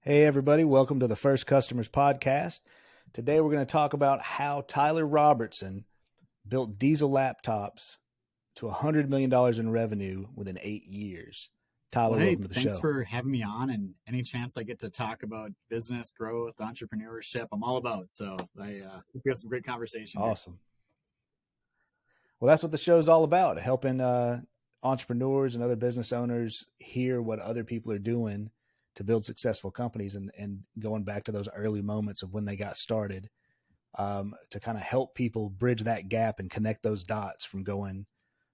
Hey, everybody. Welcome to the First Customers Podcast. Today, we're going to talk about how Tyler Robertson built diesel laptops to $100 million in revenue within 8 years. Well, Tyler, hey, welcome to the thanks show. for having me on. And any chance I get to talk about business growth, entrepreneurship, I'm all about. So I hope we have some great conversation here. Awesome. Well, that's what the show is all about, helping entrepreneurs and other business owners hear what other people are doing to build successful companies and going back to those early moments of when they got started, to kind of help people bridge that gap and connect those dots from going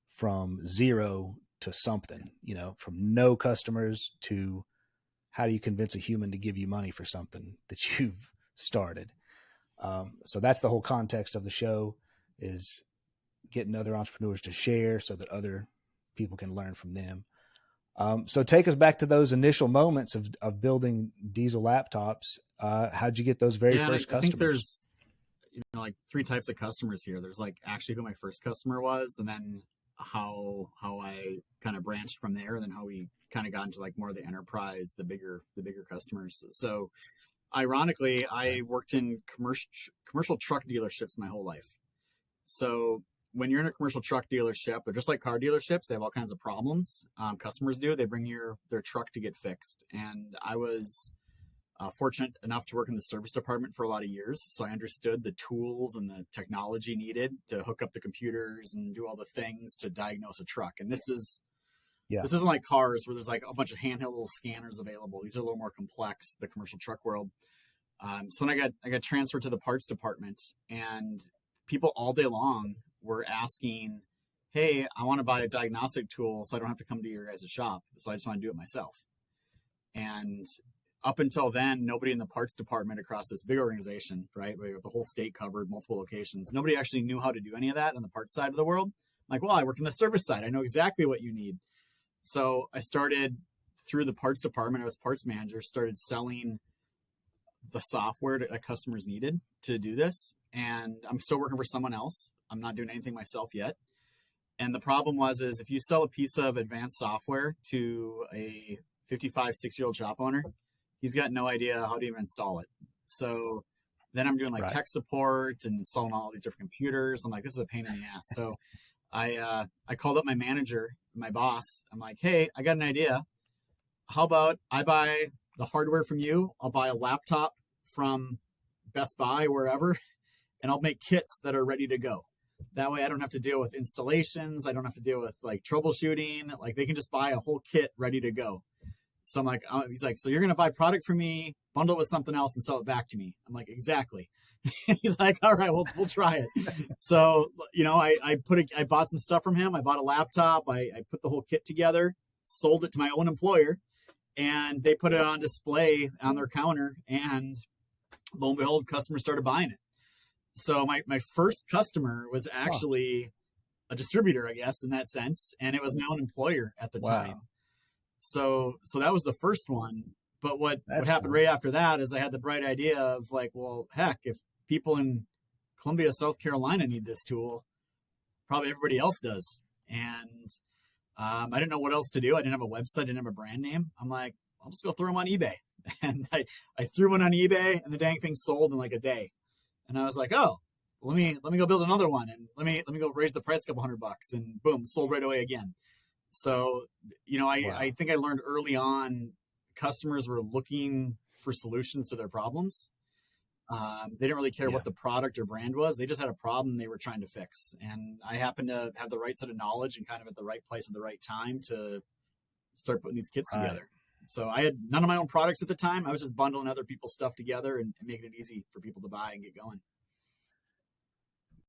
from zero to something, from no customers to how do you convince a human to give you money for something that you've started. So that's the whole context of the show, is getting other entrepreneurs to share so that other people can learn from them. So take us back to those initial moments of building diesel laptops. How'd you get those very first I think customers? there's like three types of customers here. There's like actually who my first customer was, and then how I kind of branched from there, and then how we kind of got into like more of the enterprise, the bigger customers. So ironically, Okay. I worked in commercial truck dealerships my whole life. So when you're in a commercial truck dealership, they're just like car dealerships. They have all kinds of problems. Customers do. They bring their truck to get fixed. And I was fortunate enough to work in the service department for a lot of years. So I understood the tools and the technology needed to hook up the computers and do all the things to diagnose a truck. And Yeah. this isn't like cars where there's like a bunch of handheld little scanners available. These are a little more complex, the commercial truck world. So then I got transferred to the parts department, and people all day long were asking, "Hey, I want to buy a diagnostic tool, so I don't have to come to your guys' shop. So I just want to do it myself." And up until then, nobody in the parts department across this big organization, right, with the whole state covered, multiple locations, nobody actually knew how to do any of that on the parts side of the world. I'm like, well, I work in the service side. I know exactly what you need. So I started through the parts department. I was parts manager. Started selling the software that customers needed to do this. And I'm still working for someone else. I'm not doing anything myself yet. And the problem is if you sell a piece of advanced software to a 55, 6-year-old shop owner, he's got no idea how to even install it. So then I'm doing like Right. tech support and installing all these different computers. I'm like, this is a pain in the ass. So I called up my manager, my boss. I'm like, hey, I got an idea. How about I buy the hardware from you? I'll buy a laptop from Best Buy, wherever, and I'll make kits that are ready to go. That way I don't have to deal with installations. I don't have to deal with like troubleshooting. Like they can just buy a whole kit ready to go. So I'm like, he's like, so you're going to buy product from me, bundle it with something else and sell it back to me. I'm like, exactly. He's like, all right, we'll try it. So, I bought some stuff from him. I bought a laptop. I put the whole kit together, sold it to my own employer, and they put it on display on their counter, and lo and behold, customers started buying it. So my first customer was Wow. actually a distributor, I guess, in that sense, and it was my own employer at the Wow. time. So that was the first one. But what That's happened cool. right after that is I had the bright idea of like, well, heck, if people in Columbia, South Carolina need this tool, probably everybody else does. And I didn't know what else to do. I didn't have a website, I didn't have a brand name. I'm like, I'll just go throw them on eBay. And I threw one on eBay, and the dang thing sold in like a day. And I was like, oh, let me go build another one, and let me go raise the price a couple $100, and boom, sold right away again. So, I Wow. think I learned early on customers were looking for solutions to their problems. They didn't really care Yeah. what the product or brand was. They just had a problem they were trying to fix. And I happened to have the right set of knowledge and kind of at the right place at the right time to start putting these kits Right. together. So I had none of my own products at the time. I was just bundling other people's stuff together and making it easy for people to buy and get going.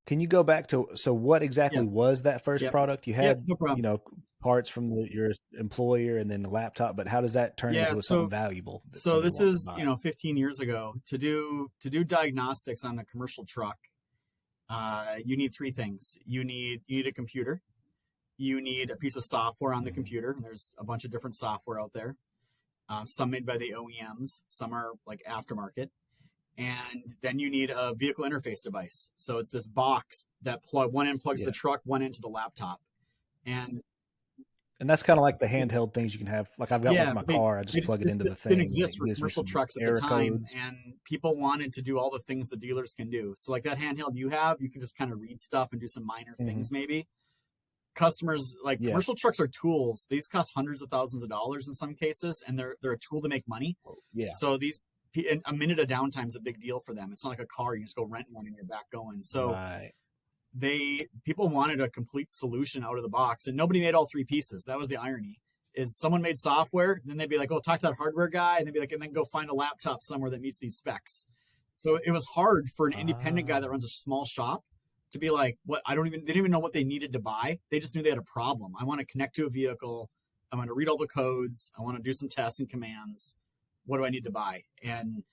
Can you go back to, so what exactly Yep. was that first Yep. product? You Yep. had, No problem. parts from your employer and then the laptop, but how does that turn Yeah. into something valuable that So somebody this wants to is, buy? 15 years ago. To do diagnostics on a commercial truck, you need three things. You need a computer. You need a piece of software on the Mhm. computer. And there's a bunch of different software out there. Some made by the OEMs, some are like aftermarket. And then you need a vehicle interface device. So it's this box that one end plugs the Yeah. truck, one into the laptop. And And that's kind of like the handheld things you can have. Like I've got one for Yeah, my but they, car. I just plug it into the this didn't thing and it exist for gives me commercial some trucks at the error time, codes. and people wanted to do all the things the dealers can do. So like that handheld you have, you can just kind of read stuff and do some minor Mm-hmm. things maybe. Customers like Yeah. commercial trucks are tools. These cost hundreds of thousands of dollars in some cases, and they're a tool to make money. Yeah. So these a minute of downtime is a big deal for them. It's not like a car; you just go rent one and you're back going. So Right. people wanted a complete solution out of the box, and nobody made all three pieces. That was the irony. Is someone made software, then they'd be like, "Oh, talk to that hardware guy," and they'd be like, "And then go find a laptop somewhere that meets these specs." So it was hard for an independent guy that runs a small shop to be like, "What? I don't even." They didn't even know what they needed to buy. They just knew they had a problem. I want to connect to a vehicle. I want to read all the codes. I want to do some tests and commands. What do I need to buy? And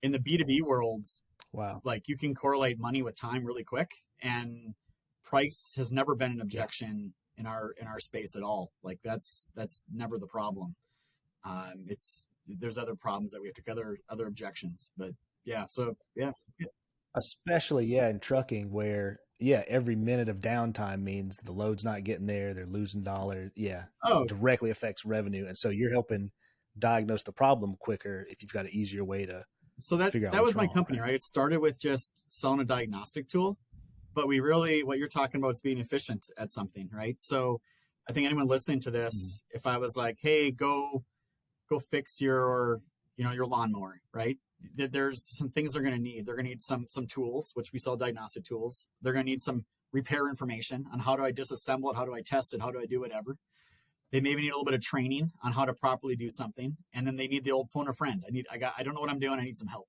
in the B2B world, Wow. like you can correlate money with time really quick, and price has never been an objection in our space at all. Like that's never the problem. It's there's other problems that we have to other objections, but yeah. So yeah, Especially, yeah, in trucking where, yeah, every minute of downtime means the load's not getting there. They're losing dollars. Yeah. oh, Directly affects revenue. And so you're helping diagnose the problem quicker if you've got an easier way to so that figure out that what's was my wrong. company, right? It started with just selling a diagnostic tool, but we really what you're talking about is being efficient at something, right? So I think anyone listening to this, if I was like, hey, go fix your your lawnmower, right? There's some things they're going to need. They're going to need some tools, which we sell diagnostic tools. They're going to need some repair information on how do I disassemble it, how do I test it, how do I do whatever. They maybe need a little bit of training on how to properly do something, and then they need the old phone a friend. I don't know what I'm doing. I need some help.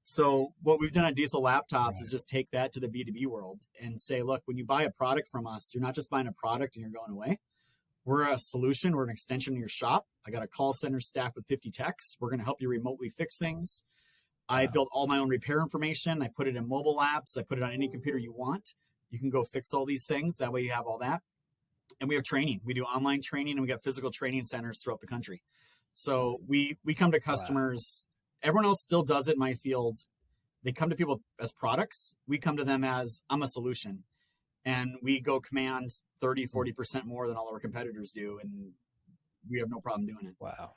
So what we've done on Diesel Laptops is just take that to the B2B world and say, look, when you buy a product from us, you're not just buying a product and you're going away. We're a solution. We're an extension of your shop. I got a call center staff with 50 techs. We're going to help you remotely fix things. I built all my own repair information. I put it in mobile apps. I put it on any computer you want. You can go fix all these things. That way you have all that. And we have training. We do online training, and we got physical training centers throughout the country. So we come to customers. Wow. Everyone else still does it in my field. They come to people as products. We come to them as I'm a solution. And we go command 30, 40% more than all our competitors do. And we have no problem doing it. Wow.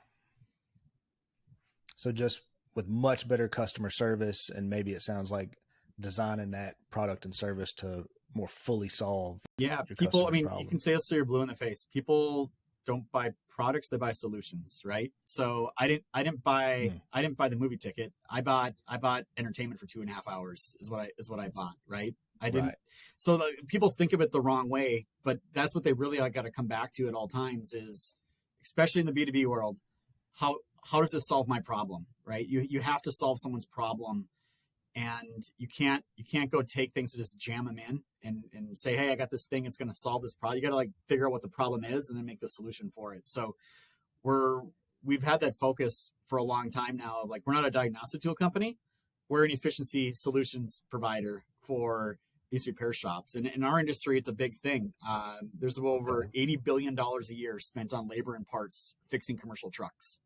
So just with much better customer service, and maybe it sounds like designing that product and service to more fully solve. Yeah. Your People, I mean, problems. You can say this till you're blue in the face. People don't buy products, they buy solutions, right? So I didn't buy the movie ticket. I bought entertainment for 2.5 hours is what I bought, right? I didn't. Right. So people think of it the wrong way, but that's what they really got to come back to at all times is, especially in the B2B world, how does this solve my problem, right? You have to solve someone's problem, and you can't go take things to just jam them in and say, hey, I got this thing, it's going to solve this problem. You got to like figure out what the problem is and then make the solution for it. So we've had that focus for a long time now of like, we're not a diagnostic tool company. We're an efficiency solutions provider for these repair shops. And in our industry, it's a big thing. There's over $80 billion a year spent on labor and parts fixing commercial trucks.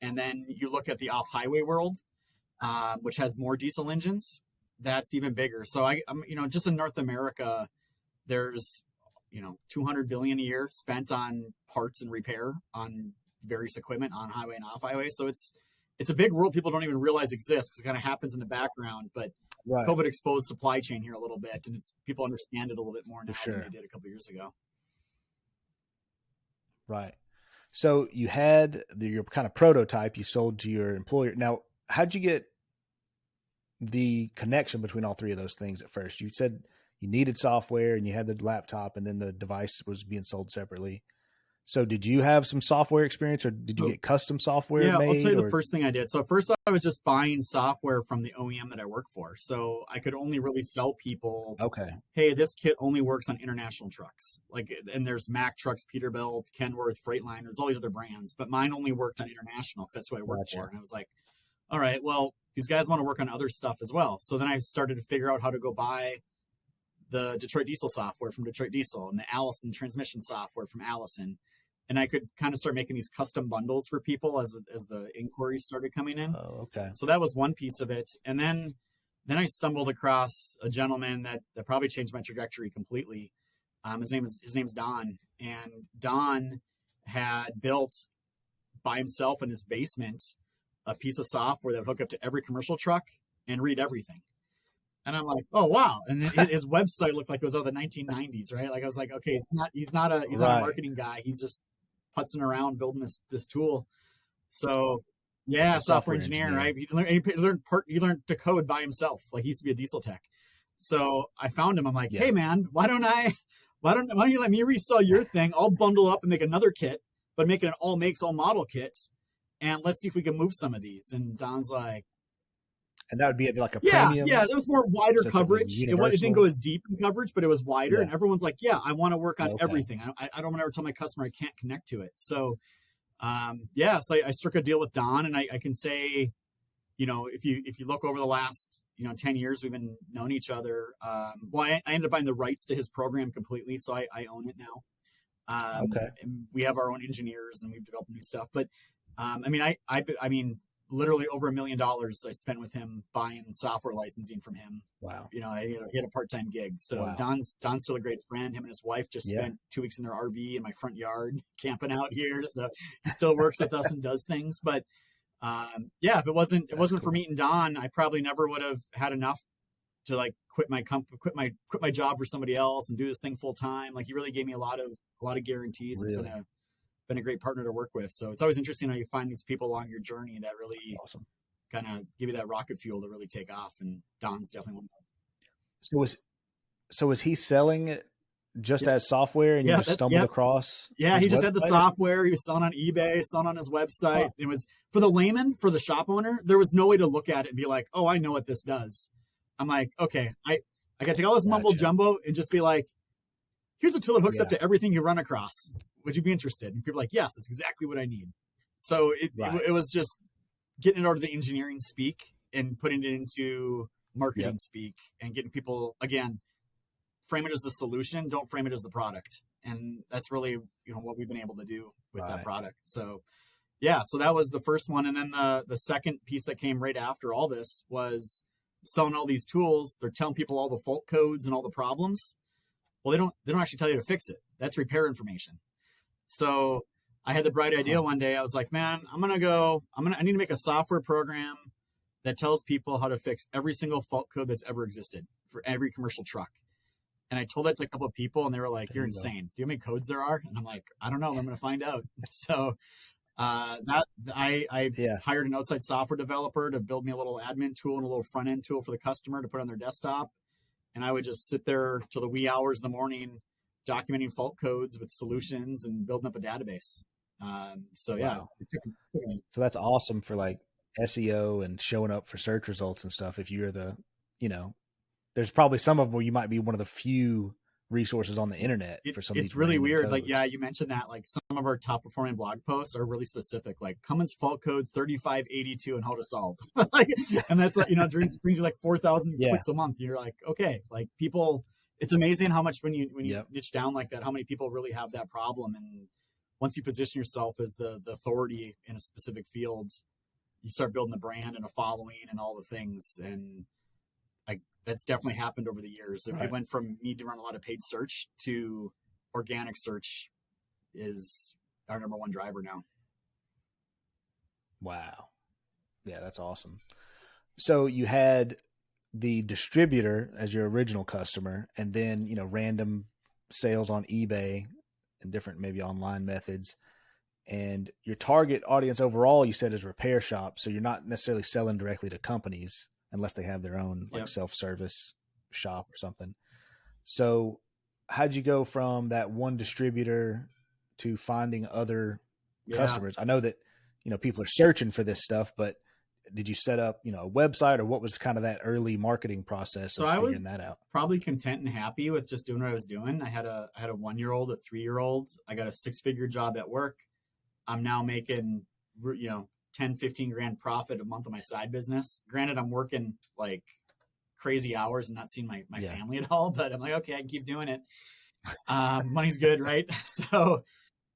And then you look at the off-highway world, which has more diesel engines, that's even bigger. So I'm just in North America, there's 200 billion a year spent on parts and repair on various equipment on highway and off highway. So it's a big world people don't even realize exists because it kind of happens in the background. But right. COVID exposed supply chain here a little bit, and people understand it a little bit more now than they did a couple of years ago. Right. So you had your kind of prototype you sold to your employer. Now, how'd you get the connection between all three of those things at first? You said you needed software and you had the laptop, and then the device was being sold separately. So did you have some software experience, or did you get custom software made? I'll tell you the first thing I did. So first I was just buying software from the OEM that I work for. So I could only really sell people, hey, this kit only works on international trucks. And there's Mack trucks, Peterbilt, Kenworth, Freightliner, there's all these other brands, but mine only worked on international because that's who I work for. And I was like, all right, well, these guys want to work on other stuff as well. So then I started to figure out how to go buy the Detroit Diesel software from Detroit Diesel and the Allison transmission software from Allison. And I could kind of start making these custom bundles for people as the inquiries started coming in. Oh, okay. So that was one piece of it. And then I stumbled across a gentleman that probably changed my trajectory completely. His name's Don. And Don had built by himself in his basement a piece of software that would hook up to every commercial truck and read everything. And I'm like, oh wow! And his website looked like it was out of the 1990s, right? Like I was like, okay, he's not a Right. marketing guy. He's just putzing around building this tool. So yeah, It's a software software engineer, right? engineer. He learned to code by himself. Like he used to be a diesel tech. So I found him. I'm like, Yeah. hey man, why don't you let me resell your thing? I'll bundle up and make another kit, but make it an all makes all model kit, and let's see if we can move some of these. And Don's like, And that would be like a yeah, premium there was more wider since it was coverage. It didn't go universal. as deep in coverage, but it was wider. Yeah. And everyone's like, yeah, I want to work on Okay. everything. I don't want to ever tell my customer I can't connect to it. So, yeah, so I struck a deal with Don, and I can say, if you look over the last 10 years we've been known each other. Well, I ended up buying the rights to his program completely, so I own it now. Okay. And we have our own engineers, and we've developed new stuff. But I mean, literally over $1 million I spent with him buying software licensing from him. Wow. He had a part-time gig. So Wow. Don's still a great friend. Him and his wife just Yeah. spent 2 weeks in their RV in my front yard camping out here. So he still works with us and does things. But yeah, if it wasn't Cool. for meeting Don, I probably never would have had enough to like quit my job for somebody else and do this thing full time. Like he really gave me a lot of guarantees. Really? It's been a great partner to work with. So it's always interesting how you find these people along your journey that really Awesome. kind of give you that rocket fuel to really take off. And Don's definitely one of So was he selling it just as software, and you just stumbled across? Yeah, he just had the website software. He was selling on eBay, selling on his website. Huh. It was for the layman, for the shop owner. There was no way to look at it and be like, "Oh, I know what this does." I'm like, okay, I got to take all this mumbo jumbo and just be like, "Here's a tool that hooks up to everything you run across. Would you be interested?" And people are like, "Yes, that's exactly what I need." So it was just getting it out of the engineering speak and putting it into marketing speak, and getting people, again, frame it as the solution, don't frame it as the product. And that's really, what we've been able to do with that product. So yeah, so that was the first one. And then the second piece that came right after all this was selling all these tools. They're telling people all the fault codes and all the problems. Well, they don't actually tell you to fix it. That's repair information. So I had the bright idea one day. I was like, man, I need to make a software program that tells people how to fix every single fault code that's ever existed for every commercial truck. And I told that to a couple of people, and they were like, "You're insane. Do you know how many codes there are?" And I'm like, "I don't know. I'm going to find out." So I hired an outside software developer to build me a little admin tool and a little front end tool for the customer to put on their desktop. And I would just sit there till the wee hours of the morning, documenting fault codes with solutions and building up a database. So yeah. Wow. So that's awesome for like SEO and showing up for search results and stuff. If you're there's probably some of them where you might be one of the few resources on the internet for some of these. It's really weird. codes. Like, yeah, you mentioned that. Like some of our top performing blog posts are really specific. Like Cummins fault code 3582 and how to solve. And that's like, brings you like 4,000 clicks a month. You're like, okay, like people. It's amazing how much when you niche down like that, how many people really have that problem. And once you position yourself as the authority in a specific field, you start building the brand and a following and all the things. And that's definitely happened over the years. It went from me to run a lot of paid search to organic search is our number one driver now. Wow. Yeah, that's awesome. So you had the distributor as your original customer, and then, random sales on eBay and different maybe online methods. And your target audience overall, you said, is repair shops. So you're not necessarily selling directly to companies unless they have their own self-service shop or something. So how'd you go from that one distributor to finding other customers? I know that, people are searching for this stuff, but did you set up, a website, or what was kind of that early marketing process of figuring that out? Probably content and happy with just doing what I was doing. I had a 1-year-old, a 3-year-old. I got a 6-figure job at work. I'm now making, 10, 15 grand profit a month on my side business. Granted, I'm working like crazy hours and not seeing my family at all, but I'm like, okay, I can keep doing it. Money's good, right? So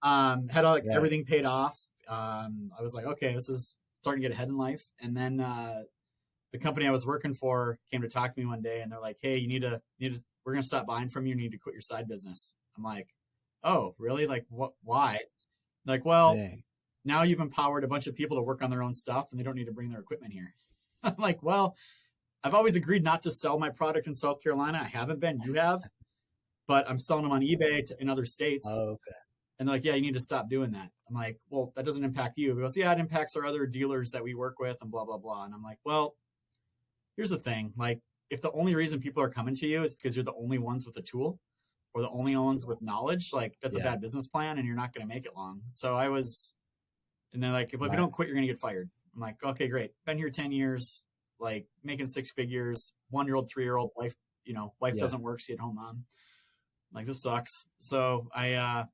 had everything paid off. I was like, okay, this is starting to get ahead in life. And then the company I was working for came to talk to me one day, and they're like, hey, you need to we're going to stop buying from you. You need to quit your side business. I'm like, oh, really? Like, what? Why? Like, well, Dang. now you've empowered a bunch of people to work on their own stuff and they don't need to bring their equipment here. I'm like, well, I've always agreed not to sell my product in South Carolina. I haven't been, you have, but I'm selling them on eBay in other states. Oh, okay. And they're like, yeah, you need to stop doing that. I'm like, well, that doesn't impact you. He goes, yeah, it impacts our other dealers that we work with and blah, blah, blah. And I'm like, well, here's the thing. Like, if the only reason people are coming to you is because you're the only ones with the tool or the only ones with knowledge, like that's a Yeah. bad business plan and you're not going to make it long. So I was, and they're like, if you Right. don't quit, you're going to get fired. I'm like, okay, great. Been here 10 years, like making six figures, 1-year-old, 3-year-old wife, wife Yeah. doesn't work. Stay at home mom. I'm like, this sucks. So I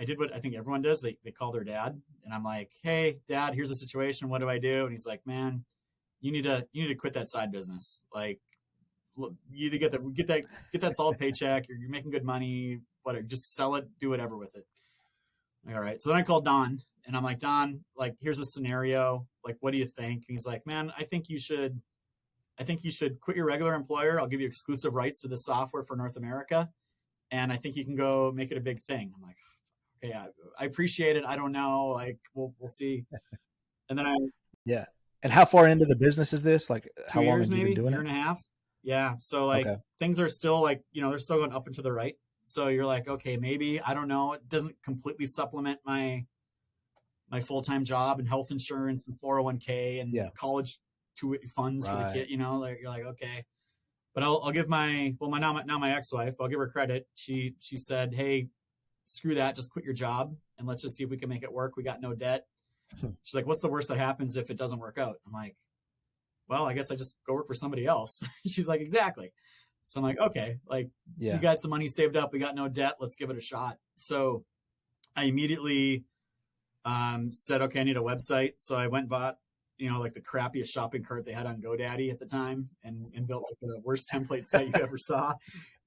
did what I think everyone does. They call their dad and I'm like, hey dad, here's the situation. What do I do? And he's like, man, you need to quit that side business. Like, look, you either get that solid paycheck, you're making good money, whatever, just sell it, do whatever with it. Like, all right. So then I called Don and I'm like, Don, like, here's a scenario. Like, what do you think? And he's like, man, I think you should quit your regular employer. I'll give you exclusive rights to the software for North America. And I think you can go make it a big thing. I'm like, okay, I appreciate it. I don't know. Like, we'll see. And then Yeah. And how far into the business is this? Like, how 2 long years, have you maybe been doing year it? and a half. Yeah. So like Okay. things are still like, they're still going up and to the right. So you're like, okay, maybe, I don't know. It doesn't completely supplement my full-time job and health insurance and 401k and Yeah. college funds for the Right. kid, like you're like, okay. But I'll give my ex-wife, I'll give her credit. She said, hey, screw that. Just quit your job and let's just see if we can make it work. We got no debt. She's like, what's the worst that happens if it doesn't work out? I'm like, well, I guess I just go work for somebody else. She's like, exactly. So I'm like, okay, like Yeah. we got some money saved up. We got no debt. Let's give it a shot. So I immediately said, okay, I need a website. So I went and bought, like the crappiest shopping cart they had on GoDaddy at the time and built like the worst template site you ever saw.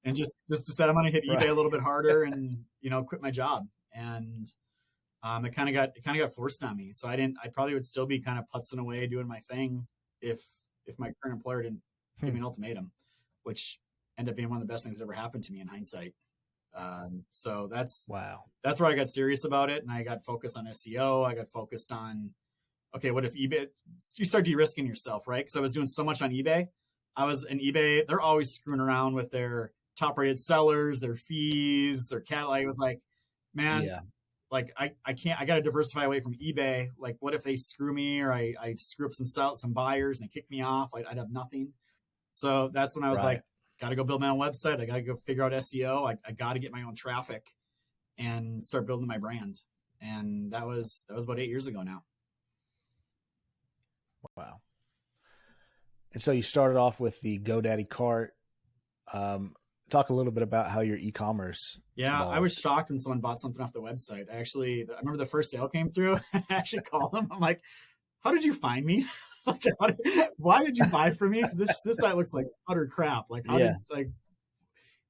And just said, I'm going to hit eBay a little bit harder and, quit my job. And it kind of got forced on me. So I probably would still be kind of putzing away doing my thing if my current employer didn't give me an ultimatum, which ended up being one of the best things that ever happened to me in hindsight. So that's where I got serious about it. And I got focused on SEO. I got focused on, okay, what if eBay, you start de-risking yourself, right? Because I was doing so much on eBay. I was in eBay. They're always screwing around with their top rated sellers, their fees, their catalog. I was like, man, like I can't, I got to diversify away from eBay. Like what if they screw me or I screw up some buyers and they kick me off? I'd have nothing. So that's when I was like, got to go build my own website. I got to go figure out SEO. I got to get my own traffic and start building my brand. And that was about 8 years ago now. Wow. And so you started off with the GoDaddy cart. Talk a little bit about how your e-commerce. Yeah, evolved. I was shocked when someone bought something off the website. I remember the first sale came through. I actually called them. I'm like, how did you find me? Like, why did you buy from me? Because this site looks like utter crap. Like, how did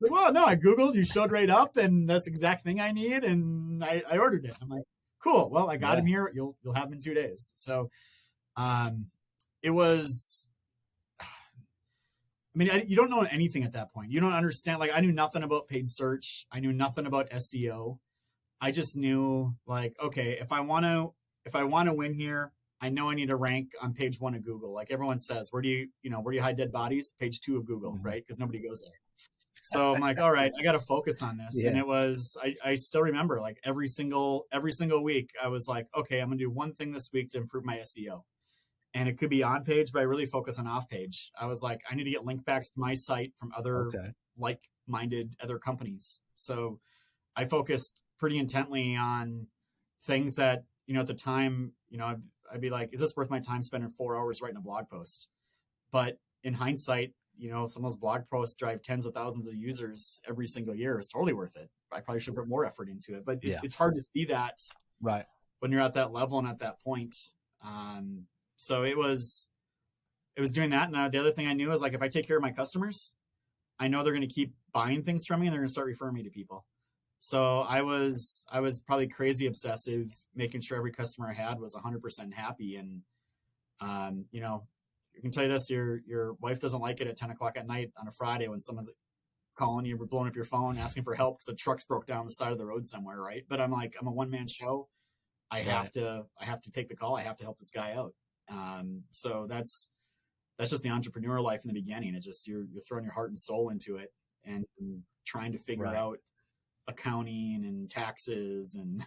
well, no, I Googled, you showed right up, and that's the exact thing I need, and I ordered it. I'm like, cool. Well, I got him here. You'll have him in 2 days. So, it was. I mean, you don't know anything at that point. You don't understand. Like, I knew nothing about paid search. I knew nothing about SEO. I just knew, like, okay, if I want to win here, I know I need to rank on page 1 of Google. Like everyone says, where do you hide dead bodies? Page 2 of Google, right? Because nobody goes there. So I'm like, all right, I got to focus on this. Yeah. And it was, I still remember, like every single week, I was like, okay, I'm gonna do one thing this week to improve my SEO. And it could be on page, but I really focus on off page. I was like, I need to get link backs to my site from other like-minded other companies. So I focused pretty intently on things that, at the time, I'd be like, is this worth my time spending 4 hours writing a blog post? But in hindsight, some of those blog posts drive tens of thousands of users every single year. It's totally worth it. I probably should put more effort into it, but it's hard to see that when you're at that level and at that point. So it was doing that. And the other thing I knew is like, if I take care of my customers, I know they're going to keep buying things from me and they're going to start referring me to people. So I was probably crazy obsessive, making sure every customer I had was 100% happy. And, I can tell you this, your wife doesn't like it at 10 o'clock at night on a Friday when someone's calling you, blowing up your phone, asking for help because the truck's broke down on the side of the road somewhere, right? But I'm like, I'm a one-man show. Right. I have to take the call. I have to help this guy out. So that's just the entrepreneur life in the beginning. It's just you're throwing your heart and soul into it and trying to figure Right. out accounting and taxes and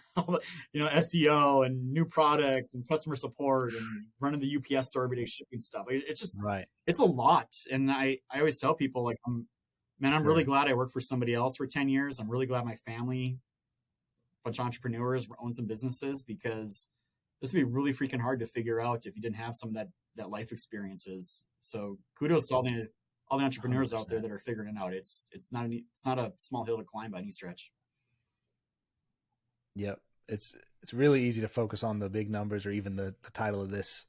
SEO and new products and customer support and running the UPS store every day shipping stuff. It's just Right. it's a lot. And I always tell people like I'm really Sure. glad I worked for somebody else for 10 years. I'm really glad my family, bunch of entrepreneurs, own some businesses, because this would be really freaking hard to figure out if you didn't have some of that life experiences. So kudos to all the entrepreneurs out there 100%. that are figuring it out. It's not a small hill to climb by any stretch. Yep. It's really easy to focus on the big numbers or even the title of this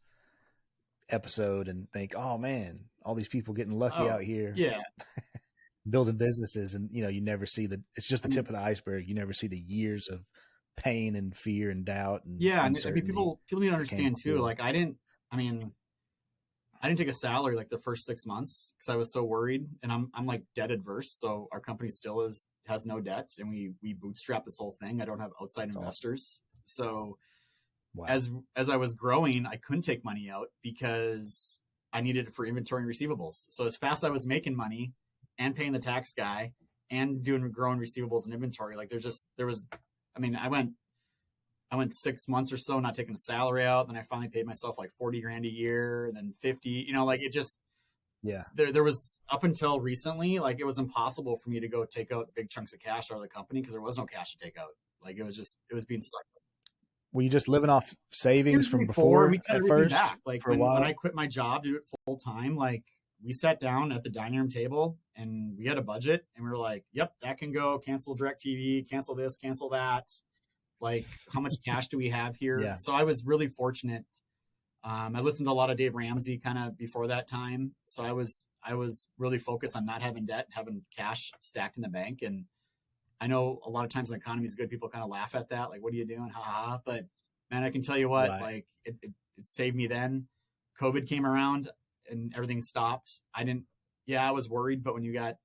episode and think, oh man, all these people getting lucky Oh out here yeah, building businesses, and you never see it's just the I tip mean of the iceberg. You never see the years of pain and fear and doubt and yeah, and I mean uncertainty people need to that came understand too. before. Like I mean I didn't take a salary like the first 6 months because I was so worried, and I'm like debt adverse. So our company still has no debt, and we bootstrap this whole thing. I don't have outside It's awesome. investors. So Wow. as I was growing, I couldn't take money out because I needed it for inventory and receivables. So as fast as I was making money and paying the tax guy and doing growing receivables and inventory, like there was, I mean, I went 6 months or so not taking a salary out. Then I finally paid myself like 40 grand a year and then 50, like it just, Yeah. there was up until recently, like it was impossible for me to go take out big chunks of cash out of the company because there was no cash to take out. Like it was being sucked. Were you just living off savings Here's from before we before cut at everything first back. Like for a when while? I quit my job to do it full time, like we sat down at the dining room table and we had a budget and we were like, yep, that can go. Cancel direct TV, cancel this, cancel that. Like, how much cash do we have here? Yeah. So I was really fortunate. I listened to a lot of Dave Ramsey kind of before that time. So I was really focused on not having debt, having cash stacked in the bank. And I know a lot of times when the economy is good, people kind of laugh at that. Like, what are you doing? Ha ha. Ha. But man, I can tell you what, Right. like it saved me then. COVID came around and everything stopped. Yeah, I was worried, but when you got,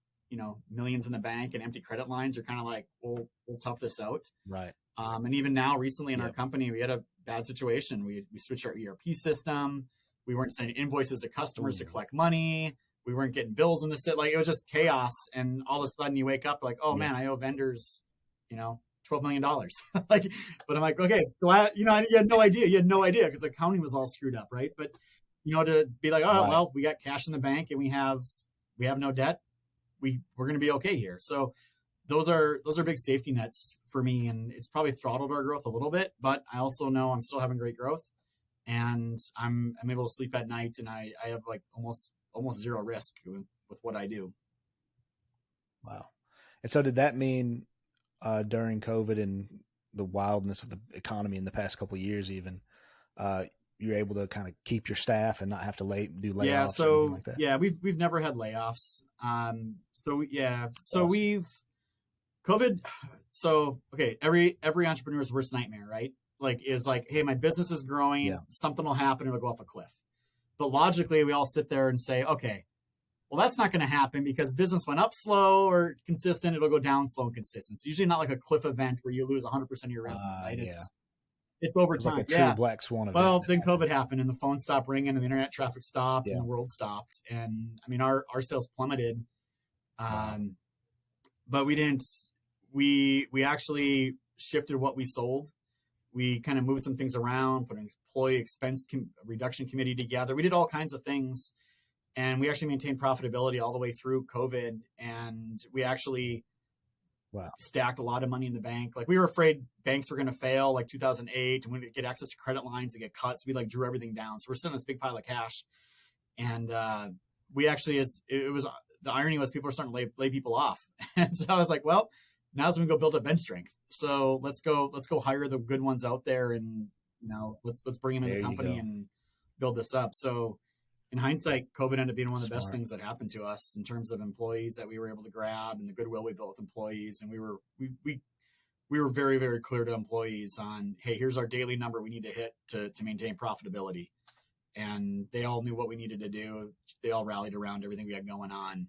millions in the bank and empty credit lines, you're kind of like, we'll tough this out. Right. And even now, recently in our Yep. company, we had a bad situation. We switched our ERP system. We weren't sending invoices to customers to Ooh. collect money. We weren't getting bills in the sit. Like it was just chaos. And all of a sudden, you wake up like, oh Yeah. man, I owe vendors, $12 million. Like, but I'm like, okay, so you had no idea. You had no idea because the accounting was all screwed up, right? But to be like, oh Right. well, we got cash in the bank and we have no debt. We're going to be okay here. So those are big safety nets for me, and it's probably throttled our growth a little bit, but I also know I'm still having great growth, and I'm able to sleep at night, and I have like almost zero risk with what I do. Wow. And so did that mean during COVID and the wildness of the economy in the past couple of years, even uh, you're able to kind of keep your staff and not have to do Yeah, layoffs or anything so like that? yeah, we've never had layoffs. So yeah, so Awesome. we've COVID. So okay, every entrepreneur's worst nightmare, right? Like is like, hey, my business is growing, Yeah. something will happen, it'll go off a cliff. But logically, we all sit there and say, okay, well, that's not going to happen because business went up slow or consistent. It'll go down slow and consistent. It's usually not like a cliff event where you lose 100% of your revenue, right? Yeah. It's over It was like a time. true Yeah. black swan event Well, that then happened. COVID happened and the phone stopped ringing and the internet traffic stopped and Yeah. the world stopped. And I mean, our sales plummeted. Wow. But we didn't, we actually shifted what we sold. We kind of moved some things around, put an employee expense reduction committee together. We did all kinds of things, and we actually maintained profitability all the way through COVID. And we actually Wow. stacked a lot of money in the bank. Like we were afraid banks were going to fail, like 2008, and we didn't get access to credit lines to get cut. So we like drew everything down. So we're sitting in this big pile of cash, and we actually, it was the irony was people were starting to lay people off, and so I was like, well, now's when we go build up bench strength. So let's go hire the good ones out there, and let's bring them in There the you company go. and build this up. So in hindsight, COVID ended up being one of the best Smart. things that happened to us in terms of employees that we were able to grab and the goodwill we built with employees. And we were very, very clear to employees on, hey, here's our daily number we need to hit to maintain profitability. And they all knew what we needed to do. They all rallied around everything we had going on.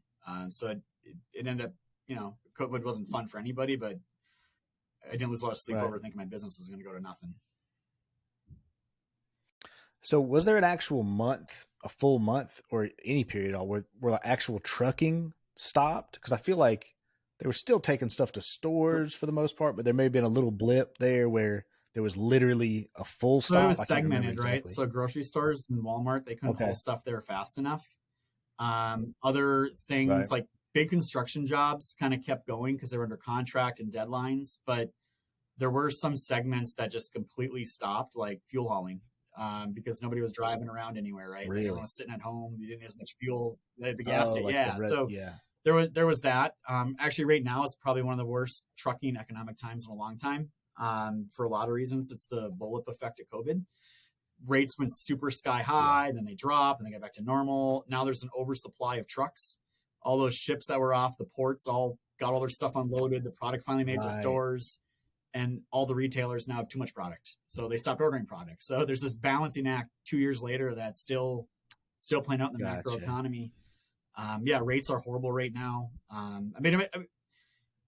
So it ended up, COVID wasn't fun for anybody, but I didn't lose a lot of sleep Right. over thinking my business was going to go to nothing. So was there an actual month, a full month, or any period at all where the actual trucking stopped? Because I feel like they were still taking stuff to stores for the most part, but there may have been a little blip there where there was literally a full So it stop. was I can't remember segmented, right? exactly. So grocery stores and Walmart, they couldn't haul Okay. stuff there fast enough. Other things Right. like big construction jobs kind of kept going because they were under contract and deadlines, but there were some segments that just completely stopped, like fuel hauling, because nobody was driving around anywhere, right? Like everyone Really? was sitting at home. You didn't have as much fuel at the gas Oh, station. like Yeah. So yeah. there was that. Actually, right now is probably one of the worst trucking economic times in a long time. For a lot of reasons, it's the bullwhip effect of COVID. Rates went super sky Yeah. high, then they dropped, and they got back to normal. Now there's an oversupply of trucks. All those ships that were off the ports all got all their stuff unloaded. The product finally made it to Right. stores, and all the retailers now have too much product, so they stopped ordering product. So there's this balancing act 2 years later that's still playing out in the macro Gotcha. economy. Yeah, rates are horrible right now.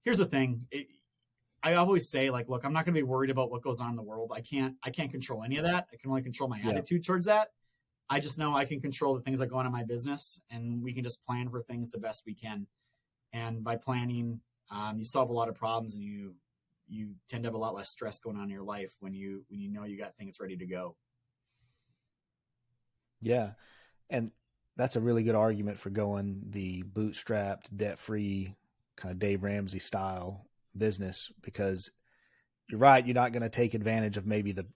Here's the thing. I always say, like, look, I'm not going to be worried about what goes on in the world. I can't control any of that. I can only control my Yeah. attitude towards that. I just know I can control the things that go on in my business, and we can just plan for things the best we can. And by planning, you solve a lot of problems, and you tend to have a lot less stress going on in your life when you know you got things ready to go. Yeah. And that's a really good argument for going the bootstrapped, debt free, kind of Dave Ramsey style business because you're right. You're not going to take advantage of maybe the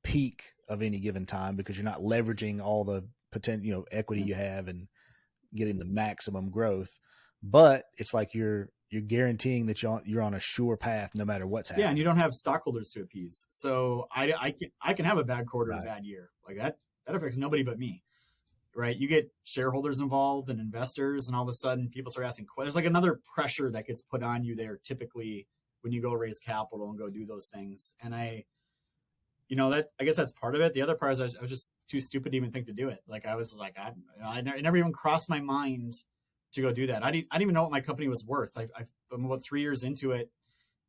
peak of any given time because you're not leveraging all the potential, equity Yeah. you have and getting the maximum growth. But it's like you're guaranteeing that you're on a sure path no matter what's Yeah, and you happening. don't have stockholders to appease. So I can have a bad quarter, a Right. bad year like that. That affects nobody but me, right? You get shareholders involved and investors, and all of a sudden people start asking questions. There's like another pressure that gets put on you there typically when you go raise capital and go do those things. And that I guess that's part of it. The other part is I was just too stupid to even think to do it. Like I was like, it never even crossed my mind to go do that. I didn't even know what my company was worth. I'm about 3 years into it,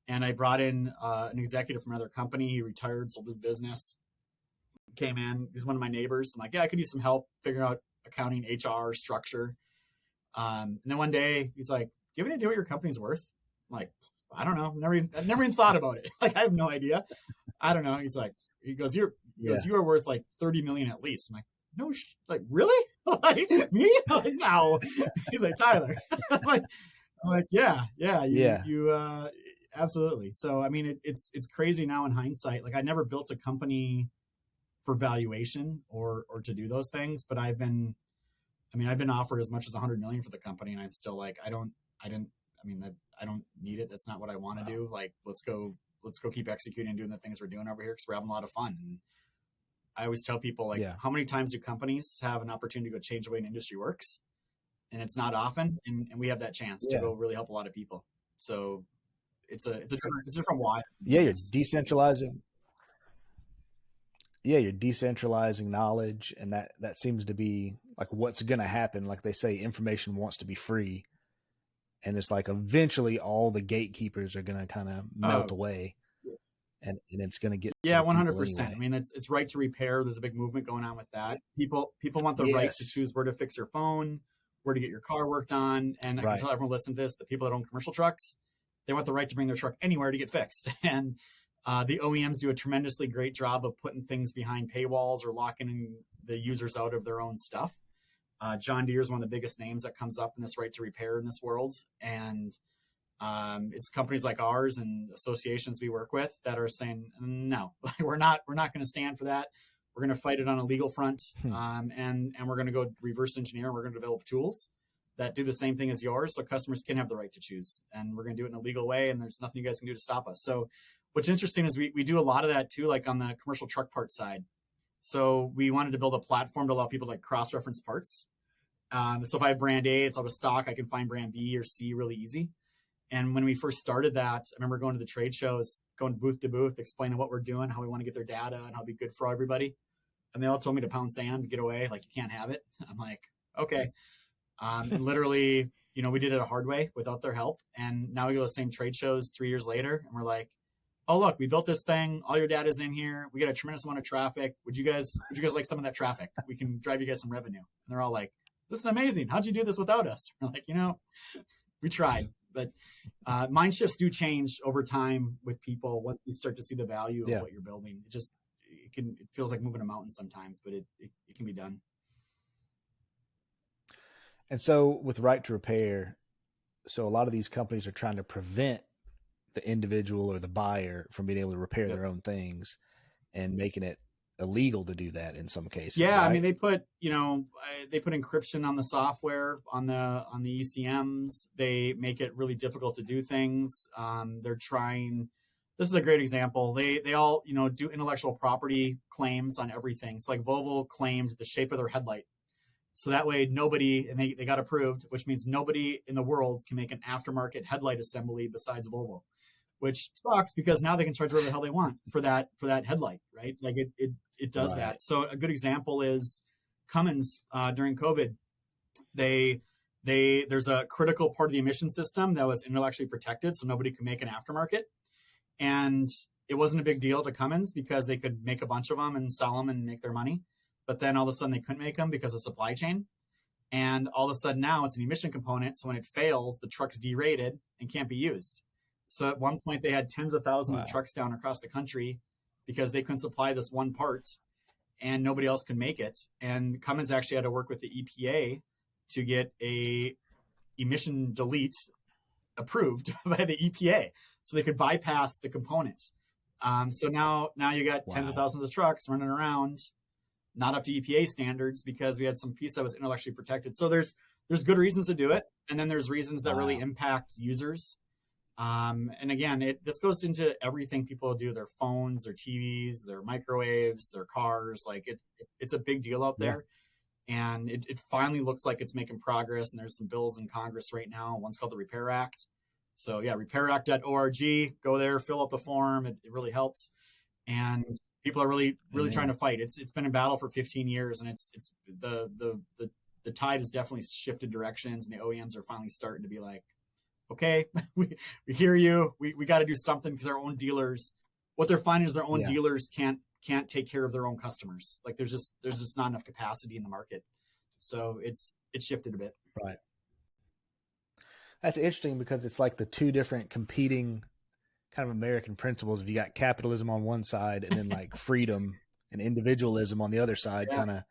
and I brought in an executive from another company. He retired, sold his business, came in. He's one of my neighbors. I'm like, yeah, I could use some help figuring out accounting, HR, structure. And then one day he's like, do you have any idea what your company's worth? I'm like, I don't know. I've never even thought about it. Like, I have no idea. I don't know. He goes, Yeah. you are worth like 30 million at least. I'm like, no, like, really? Like, me? I'm like, no. He's like, Tyler. I'm like, yeah, Yeah. absolutely. So, I mean, it's crazy now in hindsight. Like, I never built a company for valuation or to do those things, but I've been offered as much as 100 million for the company, and I'm still like, I didn't, I don't need it. That's not what I want to Wow. do. Like, let's go keep executing and doing the things we're doing over here because we're having a lot of fun. And I always tell people, like, Yeah. how many times do companies have an opportunity to go change the way an industry works? And it's not often. And we have that chance to Yeah. go really help a lot of people. So it's a different why Yeah. You're business. decentralizing. Yeah. You're decentralizing knowledge. And that seems to be like what's going to happen. Like they say, information wants to be free. And it's like eventually all the gatekeepers are going to kind of melt Oh, away and it's going to get to yeah, the people 100%. I anyway. mean, it's right to repair. There's a big movement going on with that. People want the right to Yes. choose where to fix your phone, where to get your car worked on. And I can Right. tell everyone listening to this, the people that own commercial trucks, they want the right to bring their truck anywhere to get fixed. And the OEMs do a tremendously great job of putting things behind paywalls or locking the users out of their own stuff. John Deere is one of the biggest names that comes up in this right to repair in this world. And it's companies like ours and associations we work with that are saying, no, we're not going to stand for that. We're going to fight it on a legal front. And we're going to go reverse engineer. And we're going to develop tools that do the same thing as yours. So customers can have the right to choose, and we're going to do it in a legal way. And there's nothing you guys can do to stop us. So what's interesting is we do a lot of that too, like on the commercial truck part side. So we wanted to build a platform to allow people to like cross-reference parts. So if I have brand A, it's out of stock. I can find brand B or C really easy. And when we first started that, I remember going to the trade shows, going booth to booth, explaining what we're doing, how we want to get their data, and how it'd be good for everybody. And they all told me to pound sand, get away, like you can't have it. I'm like, okay. And literally, we did it a hard way without their help. And now we go to the same trade shows 3 years later, and we're like, oh, look, we built this thing. All your data's in here. We got a tremendous amount of traffic. Would you guys like some of that traffic? We can drive you guys some revenue. And they're all like, this is amazing. How'd you do this without us? We're like, we tried. But mind shifts do change over time with people once you start to see the value of what you're building. It feels like moving a mountain sometimes, but it can be done. And so with right to repair, so a lot of these companies are trying to prevent the individual or the buyer from being able to repair their own things and making it illegal to do that in some cases. Yeah. Right? I mean, they put encryption on the software, on the ECMs. They make it really difficult to do things. They're trying, this is a great example. They all, do intellectual property claims on everything. So like Volvo claimed the shape of their headlight. So that way nobody, and they got approved, which means nobody in the world can make an aftermarket headlight assembly besides Volvo, which sucks because now they can charge whatever the hell they want for that headlight, right? Like it does that. So a good example is Cummins during COVID. There's a critical part of the emission system that was intellectually protected, so nobody could make an aftermarket. And it wasn't a big deal to Cummins because they could make a bunch of them and sell them and make their money. But then all of a sudden they couldn't make them because of supply chain. And all of a sudden now it's an emission component. So when it fails, the truck's derated and can't be used. So at one point they had tens of thousands of trucks down across the country because they couldn't supply this one part and nobody else could make it. And Cummins actually had to work with the EPA to get a emission delete approved by the EPA so they could bypass the component. So now you got tens of thousands of trucks running around, not up to EPA standards because we had some piece that was intellectually protected. So there's good reasons to do it. And then there's reasons that really impact users. And again, this goes into everything people do, their phones, their TVs, their microwaves, their cars. Like it's a big deal out there. And it finally looks like it's making progress. And there's some bills in Congress right now. One's called the Repair Act. So yeah, repairact.org, go there, fill out the form. It really helps. And people are really trying to fight. It's been in battle for 15 years, and it's the tide has definitely shifted directions, and the OEMs are finally starting to be like, okay, we hear you. We got to do something because our own dealers, what they're finding is their own dealers can't take care of their own customers. Like there's just not enough capacity in the market. So it's shifted a bit. Right. That's interesting because it's like the two different competing kind of American principles. If you got capitalism on one side and then like freedom and individualism on the other side, kind of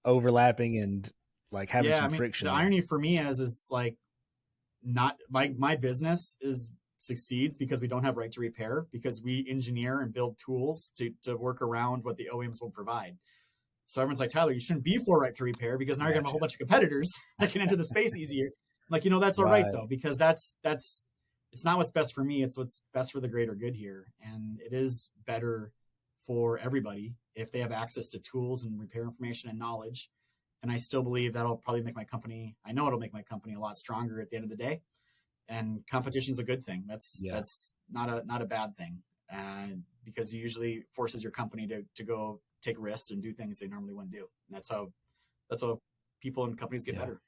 overlapping and like having some friction. The irony for me is like not my business succeeds because we don't have right to repair, because we engineer and build tools to work around what the OEMs will provide. So everyone's like, Tyler, you shouldn't be for right to repair because now you're gonna have a whole bunch of competitors that can enter the space easier. Like, that's all right though, because that's it's not what's best for me. It's what's best for the greater good here. And it is better for everybody if they have access to tools and repair information and knowledge. And I still believe that'll probably make my company, I know it'll make my company a lot stronger at the end of the day. And competition is a good thing. That's not a bad thing. Because it usually forces your company to go take risks and do things they normally wouldn't do. And that's how people and companies get better.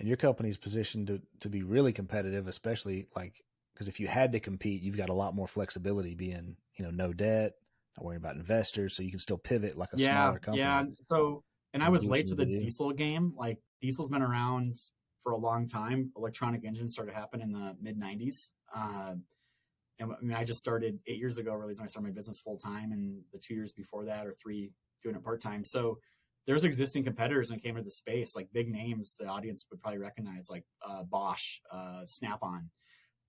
And your company's positioned to be really competitive, especially like, because if you had to compete, you've got a lot more flexibility being, no debt, not worrying about investors. So you can still pivot like a smaller company. Yeah. So, and I was late to the diesel game. Like diesel's been around for a long time. Electronic engines started happening in the mid 90s. And I just started 8 years ago, really, when I started my business full time, and the 2 years before that, or 3, doing it part time. So there's existing competitors when it came into the space, like big names the audience would probably recognize, like Bosch, Snap-on,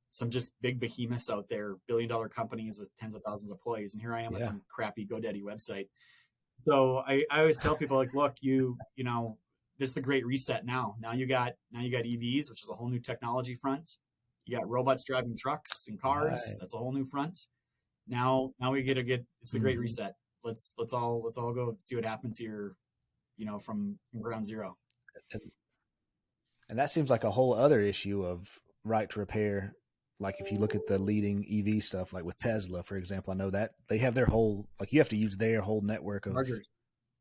some just big behemoths out there, billion-dollar companies with tens of thousands of employees. And here I am with some crappy GoDaddy website. So I always tell people, like, look, this is the great reset now. Now you got EVs, which is a whole new technology front. You got robots driving trucks and cars. Right. That's a whole new front. Now we it's the great reset. Let's all go see what happens here, from ground zero. And that seems like a whole other issue of right to repair. Like if you look at the leading EV stuff, like with Tesla, for example, I know that they have their whole, like you have to use their whole network of chargers.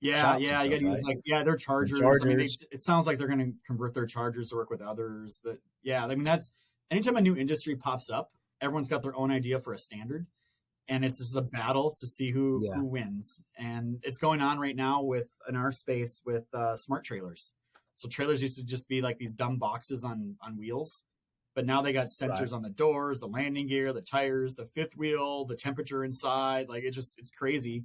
Yeah. You got to use their chargers. I mean, it sounds like they're going to convert their chargers to work with others, but yeah, I mean, that's anytime a new industry pops up, everyone's got their own idea for a standard, and it's just a battle to see who Yeah. wins. And it's going on right now in our space with smart trailers. So trailers used to just be like these dumb boxes on wheels, but now they got sensors Right. on the doors, the landing gear, the tires, the fifth wheel, the temperature inside. Like it's crazy.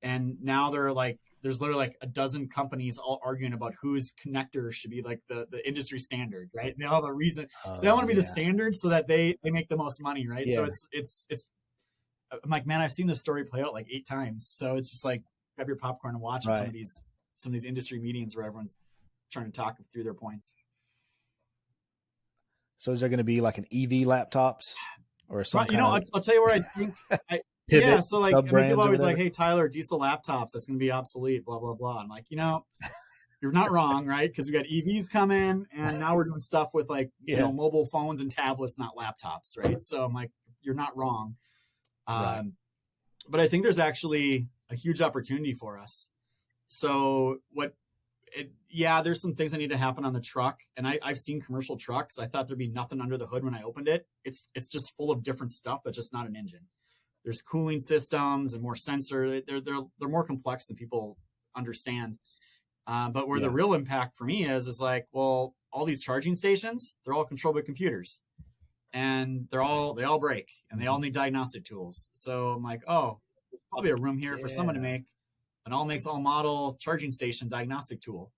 And now there's literally like a dozen companies all arguing about whose connector should be like the industry standard, right? And they all have a reason. They all want to be the Yeah. standard so that they make the most money, right? Yeah. So it's I'm like, man, I've seen this story play out like 8 times. So it's just like grab your popcorn and watch some of these industry meetings where everyone's trying to talk through their points. So is there going to be like an EV laptops or some kind of I'll tell you where I think pivot, yeah, so like, I mean, sub-brands people or always like, whatever? hey, Tyler, diesel laptops, that's going to be obsolete, blah, blah, blah. I'm like, you're not wrong, right? Because we got EVs coming, and now we're doing stuff with like, Yeah. mobile phones and tablets, not laptops, right? So I'm like, you're not wrong. Right. But I think there's actually a huge opportunity for us. So there's some things that need to happen on the truck, and I've seen commercial trucks. I thought there'd be nothing under the hood when I opened it. It's just full of different stuff, but just not an engine. There's cooling systems and more sensor. They're more complex than people understand. But where the real impact for me is like, well, all these charging stations, they're all controlled by computers, and they all break, and they all need diagnostic tools. So I'm like, oh, there's probably a room here for someone to make an all makes all model charging station diagnostic tool.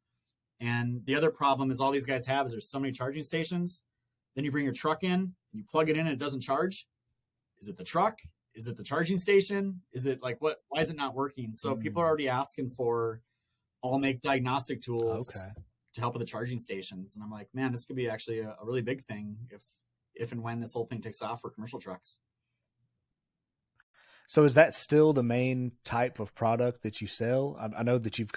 And the other problem is all these guys have is there's so many charging stations. Then you bring your truck in, and you plug it in, and it doesn't charge. Is it the truck? Is it the charging station? Is it like what? Why is it not working? So people are already asking for all make diagnostic tools to help with the charging stations. And I'm like, man, this could be actually a really big thing if and when this whole thing takes off for commercial trucks. So is that still the main type of product that you sell? I know that your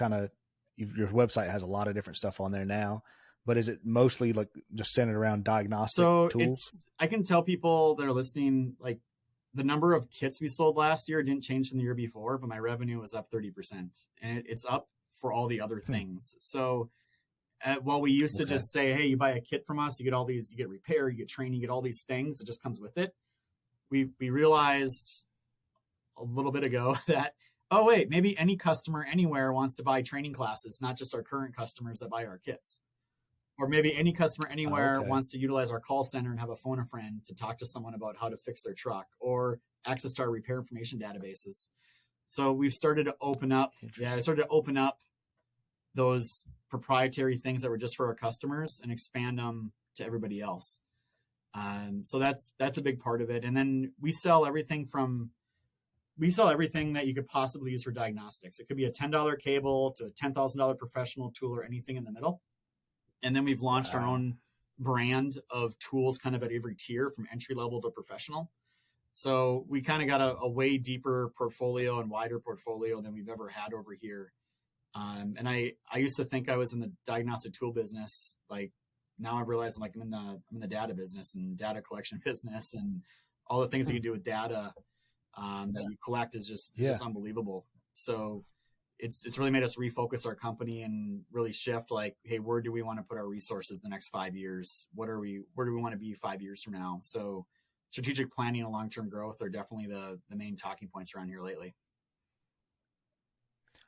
website has a lot of different stuff on there now, but is it mostly like just centered around diagnostic tools? I can tell people that are listening, like the number of kits we sold last year didn't change from the year before, but my revenue was up 30%, and it's up for all the other things. So while we used to just say, hey, you buy a kit from us, you get all these, you get repair, you get training, you get all these things, it just comes with it. We realized a little bit ago that, oh wait, maybe any customer anywhere wants to buy training classes, not just our current customers that buy our kits. Or maybe any customer anywhere wants to utilize our call center and have a phone a friend to talk to someone about how to fix their truck or access to our repair information databases. So we've started to open up. I started to open up those proprietary things that were just for our customers and expand them to everybody else. So that's a big part of it. And then we sell everything that you could possibly use for diagnostics. It could be a $10 cable to a $10,000 professional tool or anything in the middle. And then we've launched our own brand of tools kind of at every tier from entry level to professional. So we kind of got a way deeper portfolio and wider portfolio than we've ever had over here. And I used to think I was in the diagnostic tool business. Like now I realize I'm in the data business and data collection business, and all the things you can do with data that you collect is just unbelievable. So it's really made us refocus our company and really shift like, hey, where do we want to put our resources the next 5 years? Where do we want to be 5 years from now? So strategic planning and long-term growth are definitely the main talking points around here lately.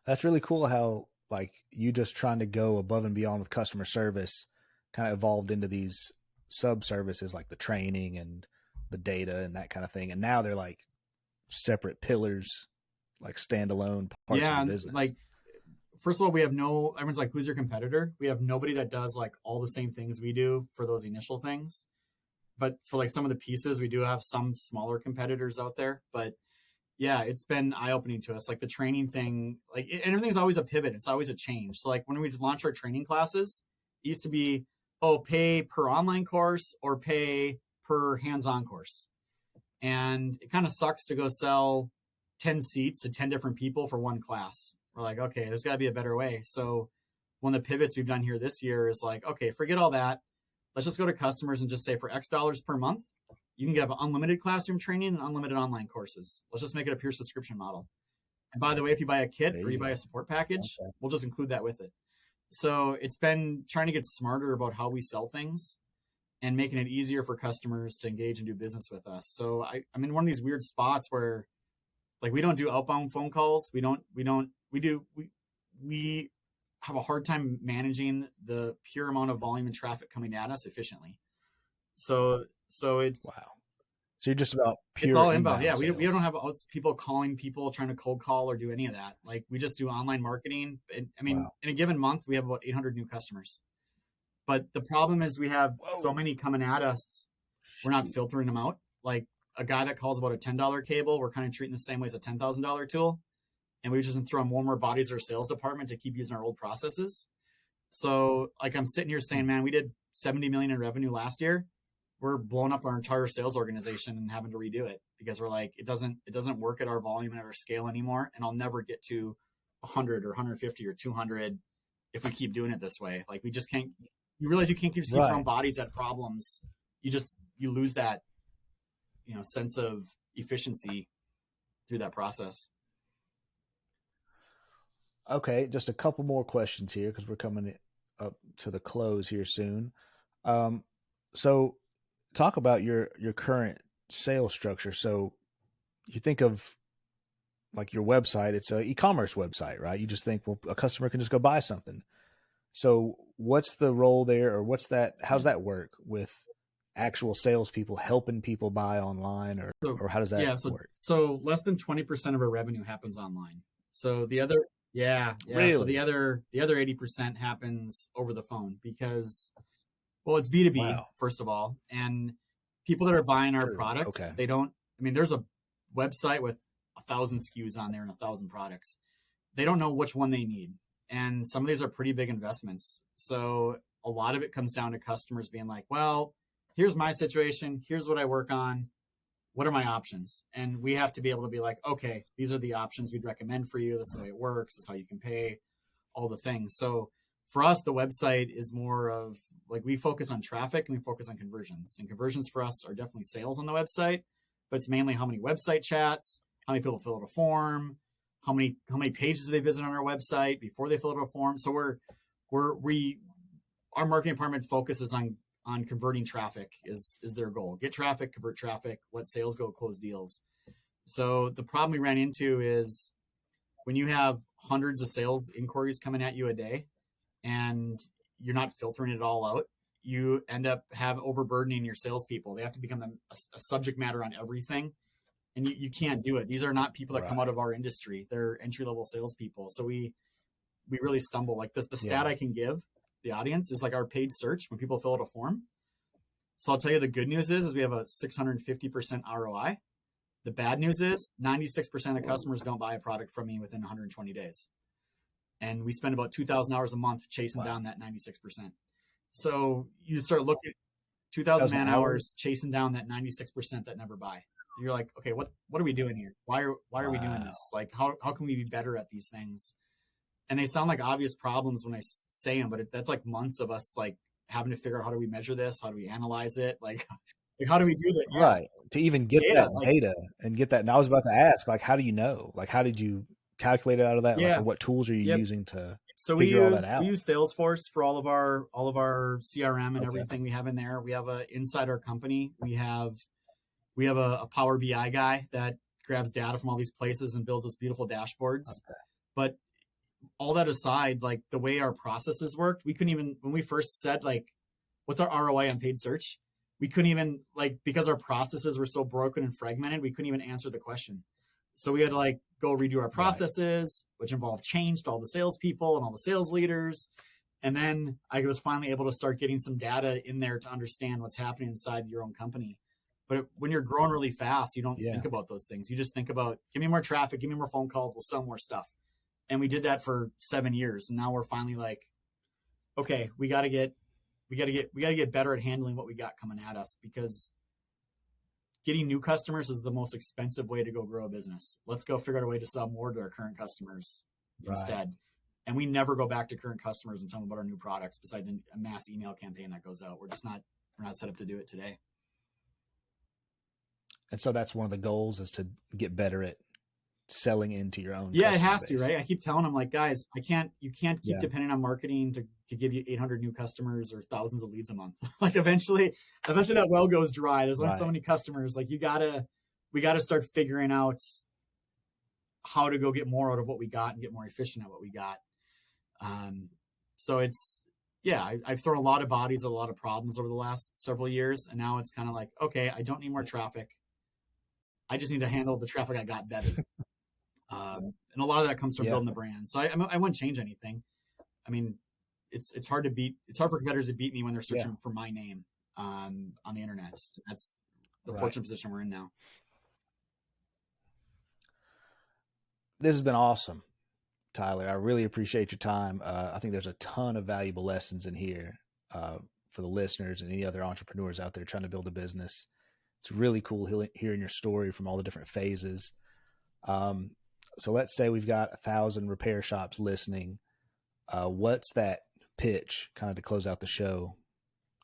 That's really cool how like you just trying to go above and beyond with customer service kind of evolved into these sub services like the training and the data and that kind of thing. And now they're like separate pillars, like standalone parts of the business. Like, first of all, everyone's like, who's your competitor? We have nobody that does like all the same things we do for those initial things. But for like some of the pieces, we do have some smaller competitors out there. But yeah, it's been eye-opening to us. Like the training thing, like everything's always a pivot. It's always a change. So like when we launched our training classes, it used to be, pay per online course or pay per hands-on course. And it kind of sucks to go sell 10 seats to 10 different people for one class. We're like, okay, there's got to be a better way. So one of the pivots we've done here this year is like, okay, forget all that. Let's just go to customers and just say for X dollars per month, you can get unlimited classroom training and unlimited online courses. Let's just make it a pure subscription model. And by the way, if you buy a kit or you buy a support package, we'll just include that with it. So it's been trying to get smarter about how we sell things. and making it easier for customers to engage and do business with us. So I'm in one of these weird spots where like we don't do outbound phone calls. We have a hard time managing the pure amount of volume and traffic coming at us efficiently. So it's Wow. So you're just about it's pure all inbound. inbound Yeah, we don't sales. have people calling people trying to cold call or do any of that. Like we just do online marketing. And I mean, Wow. in a given month, we have about 800 new customers. But the problem is we have so Whoa. many coming at us, we're not filtering them out. Like a guy that calls about a $10 cable, we're kind of treating the same way as a $10,000 tool. And we just throw more and more bodies to our sales department to keep using our old processes. So like I'm sitting here saying, man, we did 70 million in revenue last year. We're blowing up our entire sales organization and having to redo it because we're like, it doesn't work at our volume and at our scale anymore. And I'll never get to 100 or 150 or 200 if we keep doing it this way. Like we just can't, you realize you can't keep throwing bodies at problems. You lose that, sense of efficiency through that process. Okay, just a couple more questions here because we're coming up to the close here soon. So talk about your current sales structure. So you think of like your website, it's an e-commerce website, right? You just think, well, a customer can just go buy something. So what's the role there, or how's that work with actual salespeople helping people buy online, or how does that work? So less than 20% of our revenue happens online. So the other, Really? So the other 80% happens over the phone because, well, it's B2B, Wow. first of all. And people that are buying our products, Okay. There's a website with 1,000 SKUs on there and 1,000 products. They don't know which one they need. And some of these are pretty big investments. So a lot of it comes down to customers being like, well, here's my situation. Here's what I work on. What are my options? And we have to be able to be like, okay, these are the options we'd recommend for you. This is the way it works. This is how you can pay, all the things. So for us, the website is more of like, we focus on traffic and we focus on conversions. And conversions for us are definitely sales on the website, but it's mainly how many website chats, how many people fill out a form, how many pages do they visit on our website before they fill out a form. So our marketing department focuses on converting traffic is their goal. Get traffic, convert traffic, let sales go, close deals. So the problem we ran into is when you have hundreds of sales inquiries coming at you a day and you're not filtering it all out, you end up overburdening your salespeople. They have to become a subject matter on everything. And you can't do it. These are not people that come out of our industry. They're entry-level salespeople. So we really stumble. Like the stat I can give the audience is like our paid search when people fill out a form. So I'll tell you the good news is we have a 650% ROI. The bad news is 96% of customers don't buy a product from me within 120 days. And we spend about 2,000 hours a month chasing down that 96%. So you start looking at 2,000 man hours chasing down that 96% that never buy. So you're like, okay, what are we doing here? Why are we doing this? Like, how can we be better at these things? And they sound like obvious problems when I say them, but that's like months of us like having to figure out how do we measure this? How do we analyze it? Like how do we do that? Right. To even get that data and get that. And I was about to ask, like, how do you know? Like, how did you calculate it out of that? Like, or what tools are you using to figure all that out? We use Salesforce for all of our CRM and everything we have in there. We have inside our company. We have a Power BI guy that grabs data from all these places and builds us beautiful dashboards. Okay. But all that aside, like the way our processes worked, we couldn't even, when we first said like, what's our ROI on paid search? We couldn't even because our processes were so broken and fragmented, we couldn't even answer the question. So we had to go redo our processes, which involved change to all the salespeople and all the sales leaders. And then I was finally able to start getting some data in there to understand what's happening inside your own company. But when you're growing really fast, you don't think about those things. You just think about, give me more traffic, give me more phone calls, we'll sell more stuff. And we did that for 7 years. And now we're finally like, okay, we got to get better at handling what we got coming at us, because getting new customers is the most expensive way to go grow a business. Let's go figure out a way to sell more to our current customers instead. And we never go back to current customers and tell them about our new products besides a mass email campaign that goes out. We're not set up to do it today. And so that's one of the goals, is to get better at selling into your own Yeah, it customer has to, base. right? I keep telling them like, guys, you can't keep Yeah. depending on marketing to give you 800 new customers or thousands of leads a month. Like eventually that well goes dry. There's only so Right. many customers. Like we gotta start figuring out how to go get more out of what we got and get more efficient at what we got. Um, so it's, yeah, I've thrown a lot of bodies at a lot of problems over the last several years. And now it's kind of like, okay, I don't need more traffic. I just need to handle the traffic I got better. And a lot of that comes from Yeah. building the brand. So I wouldn't change anything. I mean, it's hard to beat. It's hard for competitors to beat me when they're Yeah. searching for my name on the internet. That's the Right. fortunate position we're in now. This has been awesome, Tyler. I really appreciate your time. I think there's a ton of valuable lessons in here for the listeners and any other entrepreneurs out there trying to build a business. It's really cool hearing your story from all the different phases. So let's say we've got 1,000 repair shops listening. What's that pitch kind of to close out the show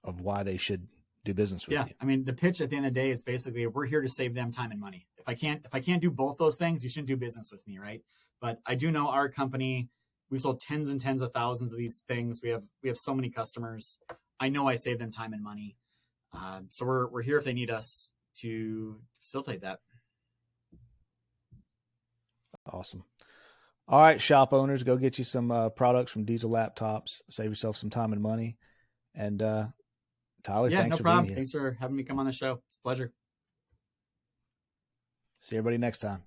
of why they should do business with you? I mean, the pitch at the end of the day is basically we're here to save them time and money. If I can't do both those things, you shouldn't do business with me, right? But I do know our company, we've sold tens and tens of thousands of these things. We have so many customers. I know I save them time and money. So we're here if they need us to facilitate that. Awesome. All right, shop owners, go get you some products from Diesel Laptops. Save yourself some time and money. And Tyler, Yeah, thanks no for problem. being here. Thanks for having me come on the show. It's a pleasure. See everybody next time.